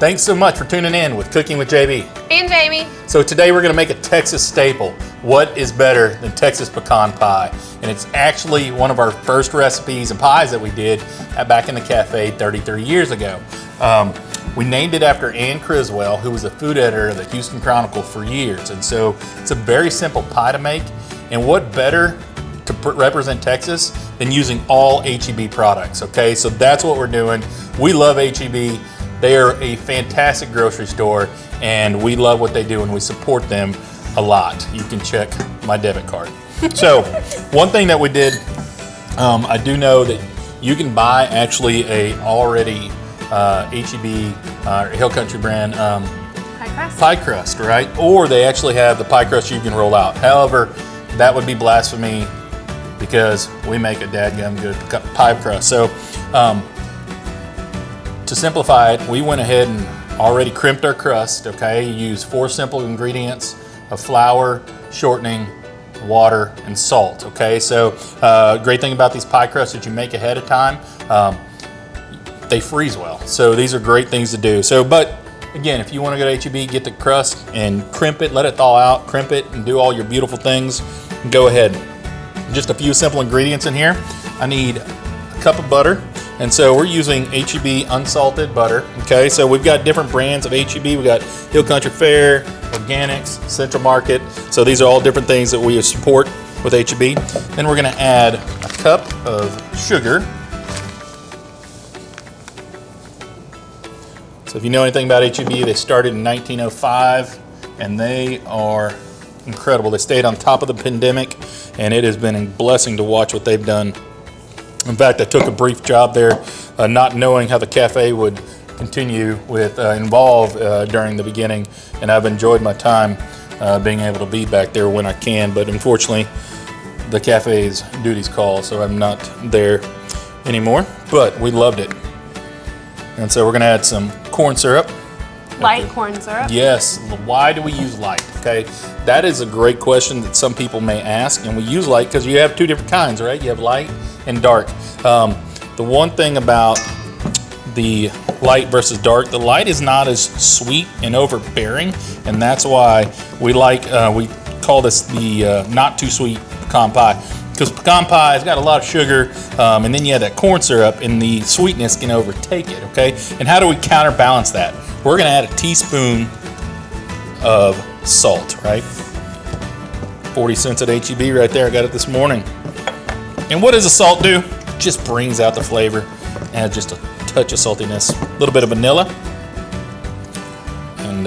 Thanks so much for tuning in with Cooking with JB. And Jamie. So today we're gonna make a Texas staple. What is better than Texas pecan pie? And it's actually one of our first recipes and pies that we did back in the cafe 33 years ago. We named it after Ann Criswell, who was the food editor of the Houston Chronicle for years. And so it's a very simple pie to make. And what better to represent Texas than using all H-E-B products, okay? So that's what we're doing. We love H-E-B. They are a fantastic grocery store, and we love what they do, and we support them a lot. You can check my debit card. So one thing that we did, I do know that you can buy actually a already H-E-B Hill Country brand pie crust, right? Or they actually have the pie crust you can roll out. However, that would be blasphemy because we make a dadgum good pie crust. So to simplify it, we went ahead and already crimped our crust, okay? You use 4 simple ingredients of flour, shortening, water, and salt, okay? So great thing about these pie crusts that you make ahead of time, they freeze well. So these are great things to do. So, but again, if you wanna go to H-E-B, get the crust and crimp it, let it thaw out, crimp it, and do all your beautiful things, go ahead. Just a few simple ingredients in here. I need a cup of butter. And so we're using H-E-B unsalted butter, okay? So we've got different brands of H-E-B. We've got Hill Country Fair, Organics, Central Market. So these are all different things that we support with H-E-B. Then we're gonna add a cup of sugar. So if you know anything about H-E-B, they started in 1905, and they are incredible. They stayed on top of the pandemic, and it has been a blessing to watch what they've done. In fact, I took a brief job there, not knowing how the cafe would continue with involve during the beginning, and I've enjoyed my time being able to be back there when I can. But unfortunately, the cafe's duties call, so I'm not there anymore. But we loved it, and so we're gonna add some corn syrup. Light corn syrup. Yes. Why do we use light? Okay, that is a great question that some people may ask, and we use light because you have 2 different kinds, right? You have light and dark. The one thing about the light versus dark, the light is not as sweet and overbearing, and that's why we like we call this the not too sweet pecan pie, because pecan pie has got a lot of sugar, and then you have that corn syrup, and the sweetness can overtake it. Okay, and how do we counterbalance that? We're gonna add a teaspoon of salt, right? 40 cents at H-E-B right there. I got it this morning. And what does the salt do? Just brings out the flavor and just a touch of saltiness. A little bit of vanilla. And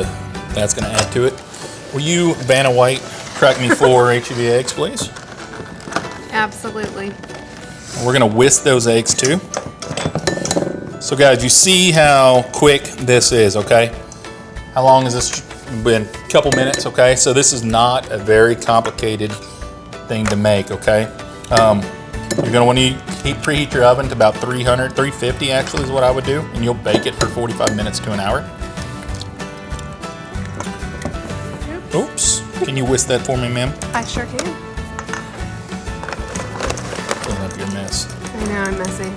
that's gonna add to it. Will you, Vanna White, crack me 4 H-E-B eggs, please? Absolutely. We're gonna whisk those eggs too. So guys, you see how quick this is, okay? How long has this been? A couple minutes, okay? So this is not a very complicated thing to make, okay? You're gonna wanna preheat your oven to about 300, 350 actually is what I would do, and you'll bake it for 45 minutes to an hour. Oops, can you whisk that for me, ma'am? I sure can. Clean up your mess. I know I'm messy.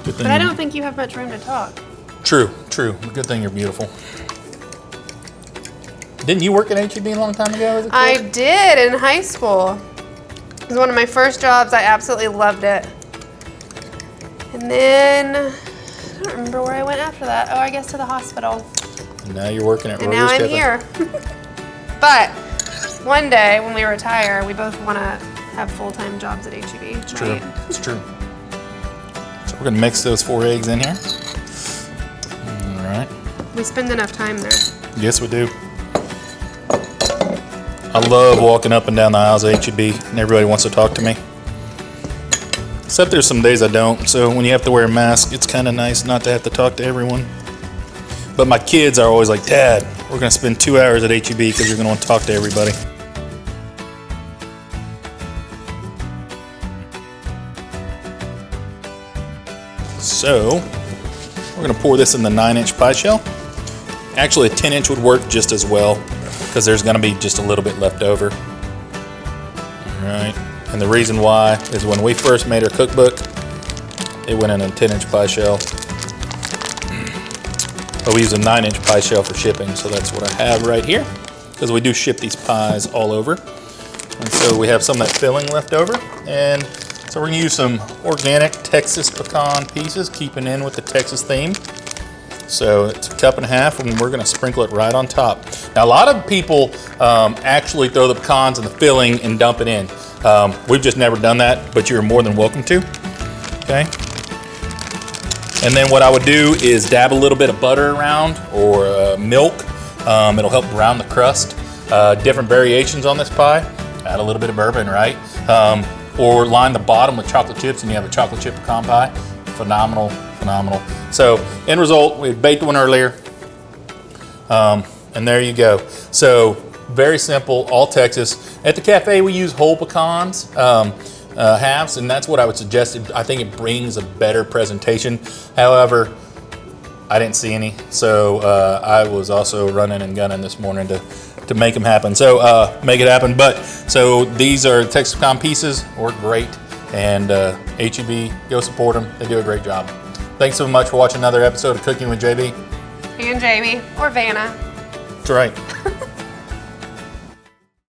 Good thing But I don't think you have much room to talk. True. Good thing you're beautiful. Didn't you work at H-E-B a long time ago as a kid? I did in high school. It was one of my first jobs. I absolutely loved it. And then, I don't remember where I went after that. Oh, I guess to the hospital. And now you're working at And now I'm here. But one day when we retire, we both want to have full-time jobs at H-E-B. It's true. It's true. So we're gonna mix those 4 eggs in here. All right. We spend enough time there. Yes, we do. I love walking up and down the aisles of H-E-B, and everybody wants to talk to me. Except there's some days I don't, so when you have to wear a mask, it's kind of nice not to have to talk to everyone. But my kids are always like, Dad, we're going to spend 2 hours at H-E-B because you're going to want to talk to everybody. So, we're going to pour this in the 9-inch pie shell. Actually, a 10-inch would work just as well, because there's going to be just a little bit left over. All right, and the reason why is when we first made our cookbook, it went in a 10-inch pie shell. But we use a 9-inch pie shell for shipping, so that's what I have right here, because we do ship these pies all over. And so we have some of that filling left over, and so we're gonna use some organic Texas pecan pieces, keeping in with the Texas theme. So it's a cup and a half, and we're gonna sprinkle it right on top. Now, a lot of people actually throw the pecans in the filling and dump it in. We've just never done that, but you're more than welcome to, okay? And then what I would do is dab a little bit of butter around, or milk. It'll help brown the crust. Different variations on this pie. Add a little bit of bourbon, right? Or line the bottom with chocolate chips, and you have a chocolate chip pecan pie. Phenomenal, phenomenal. So, end result, we had baked one earlier. And there you go. So, very simple, all Texas. At the cafe, we use whole pecans, halves, and that's what I would suggest. I think it brings a better presentation. However, I didn't see any, so I was also running and gunning this morning to make them happen. So make it happen. But so these are Texas pecan pieces, work great, and HEB, go support them. They do a great job. Thanks so much for watching another episode of Cooking with JB And Jamie, or Vanna. That's right.